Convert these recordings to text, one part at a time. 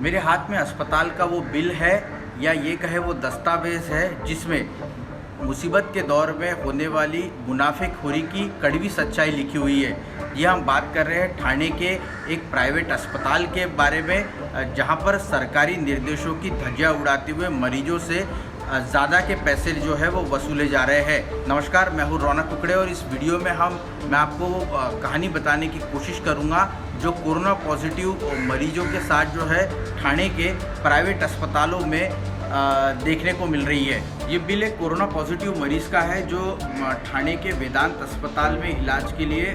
मेरे हाथ में अस्पताल का वो बिल है या ये कहे वो दस्तावेज़ है जिसमें मुसीबत के दौर में होने वाली मुनाफेखोरी की कड़वी सच्चाई लिखी हुई है। ये हम बात कर रहे हैं ठाणे के एक प्राइवेट अस्पताल के बारे में, जहां पर सरकारी निर्देशों की धज्जियां उड़ाते हुए मरीजों से ज़्यादा के पैसे जो है वो वसूले जा रहे हैं। नमस्कार, मैं हूँ रौनक कुकड़े और इस वीडियो में मैं आपको कहानी बताने की कोशिश करूँगा जो कोरोना पॉजिटिव मरीजों के साथ जो है ठाणे के प्राइवेट अस्पतालों में देखने को मिल रही है। ये बिल एक कोरोना पॉजिटिव मरीज़ का है जो ठाणे के वेदांत अस्पताल में इलाज के लिए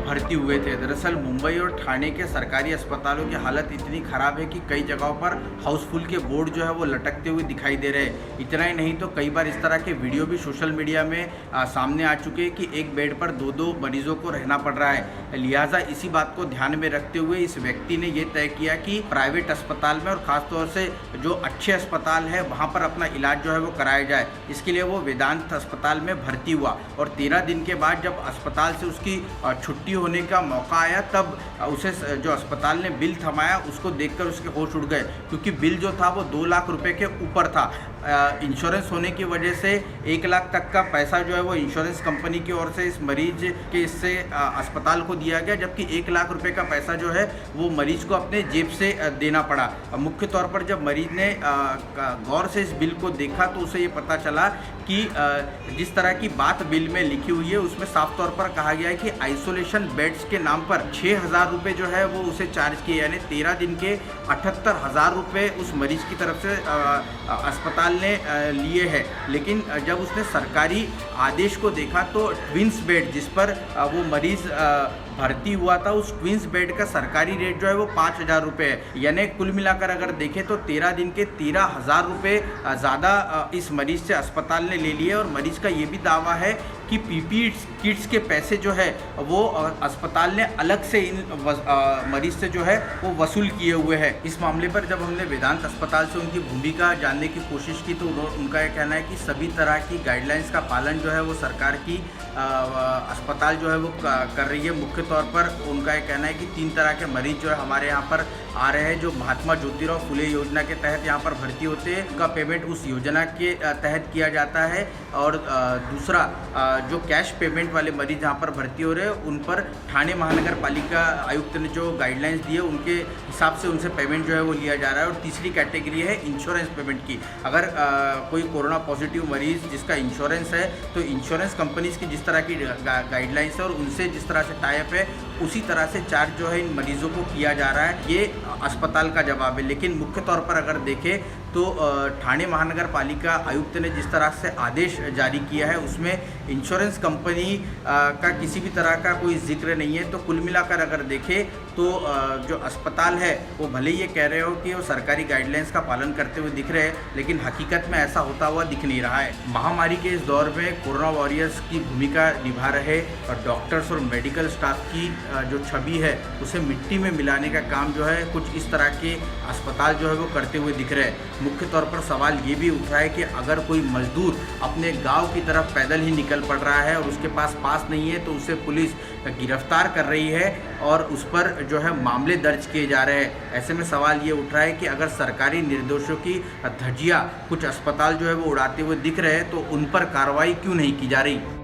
भर्ती हुए थे। दरअसल मुंबई और ठाणे के सरकारी अस्पतालों की हालत इतनी ख़राब है कि कई जगहों पर हाउसफुल के बोर्ड जो है वो लटकते हुए दिखाई दे रहे हैं। इतना ही नहीं तो कई बार इस तरह के वीडियो भी सोशल मीडिया में सामने आ चुके हैं कि एक बेड पर दो मरीजों को रहना पड़ रहा है। लिहाजा इसी बात को ध्यान में रखते हुए इस व्यक्ति ने ये तय किया कि प्राइवेट अस्पताल में और ख़ासतौर से जो अच्छे अस्पताल है वहाँ पर अपना इलाज जो है वो कराया जाए। इसके लिए वो वेदांत अस्पताल में भर्ती हुआ और 13 दिन के बाद जब अस्पताल से उसकी छुट्टी होने का मौका आया तब उसे जो अस्पताल ने बिल थमाया उसको देखकर उसके होश उड़ गए, क्योंकि बिल जो था वो 2 लाख रुपए के ऊपर था। इंश्योरेंस होने की वजह से 1 लाख तक का पैसा जो है वो इंश्योरेंस कंपनी की ओर से इस मरीज के इससे अस्पताल को दिया गया, जबकि 1 लाख रुपए का पैसा जो है वो मरीज को अपने जेब से देना पड़ा। मुख्य तौर पर जब मरीज ने गौर से इस बिल को देखा तो उसे ये पता चला कि जिस तरह की बात बिल में लिखी हुई है उसमें साफ तौर पर कहा गया है कि आइसोलेशन बेड्स के नाम पर 6,000 रुपये जो है वो उसे चार्ज किए, यानी 13 दिन के 78,000 रुपये उस मरीज की तरफ से अस्पताल ने लिए हैं। लेकिन जब उसने सरकारी आदेश को देखा तो ट्विंस बेड जिस पर वो मरीज़ भर्ती हुआ था उस ट्विंस बेड का सरकारी रेट जो है वो 5,000 रुपये है। यानी कुल मिलाकर अगर देखें तो 13 दिन के 13,000 रुपये ज़्यादा इस मरीज़ से अस्पताल ने ले लिए। और मरीज़ का ये भी दावा है कि पीपीई किट्स के पैसे जो है वो अस्पताल ने अलग से इन मरीज से जो है वो वसूल किए हुए हैं। इस मामले पर जब हमने वेदांत अस्पताल से उनकी भूमिका जानने की कोशिश की तो उनका यह कहना है कि सभी तरह की गाइडलाइंस का पालन जो है वो सरकार की अस्पताल जो है वो कर रही है। मुख्य तौर पर उनका यह कहना है कि 3 तरह के मरीज जो है हमारे यहाँ पर आ रहे हैं जो महात्मा ज्योतिराव फुले योजना के तहत यहाँ पर भर्ती होते हैं। उनका पेमेंट उस योजना के तहत किया जाता है। और दूसरा जो कैश पेमेंट वाले मरीज यहाँ पर भर्ती हो रहे हैं उन पर ठाणे महानगर पालिका आयुक्त ने जो गाइडलाइंस दी है उनके हिसाब से उनसे पेमेंट जो है वो लिया जा रहा है। और तीसरी कैटेगरी है इंश्योरेंस पेमेंट की। अगर कोई कोरोना पॉजिटिव मरीज जिसका इंश्योरेंस है तो इंश्योरेंस कंपनीज की जिस तरह की गाइडलाइंस है और उनसे जिस तरह से टाइप है उसी तरह से चार्ज जो है इन मरीजों को किया जा रहा है। ये अस्पताल का जवाब है। लेकिन मुख्य तौर पर अगर देखें तो ठाणे महानगर पालिका आयुक्त ने जिस तरह से आदेश जारी किया है उसमें इंश्योरेंस कंपनी का किसी भी तरह का कोई जिक्र नहीं है। तो कुल मिलाकर अगर देखें तो जो अस्पताल है वो भले ही ये कह रहे हो कि वो सरकारी गाइडलाइंस का पालन करते हुए दिख रहे हैं, लेकिन हकीकत में ऐसा होता हुआ दिख नहीं रहा है। महामारी के इस दौर में कोरोना वॉरियर्स की भूमिका निभा रहे और डॉक्टर्स और मेडिकल स्टाफ की जो छवि है उसे मिट्टी में मिलाने का काम जो है कुछ इस तरह के अस्पताल जो है वो करते हुए दिख रहे हैं। मुख्य तौर पर सवाल ये भी उठ रहा है कि अगर कोई मजदूर अपने गांव की तरफ पैदल ही निकल पड़ रहा है और उसके पास पास नहीं है तो उसे पुलिस गिरफ्तार कर रही है और उस पर जो है मामले दर्ज किए जा रहे हैं। ऐसे में सवाल ये उठ रहा है कि अगर सरकारी निर्देशों की धज्जियां कुछ अस्पताल जो है वो उड़ाते हुए दिख रहे हैं तो उन पर कार्रवाई क्यों नहीं की जा रही।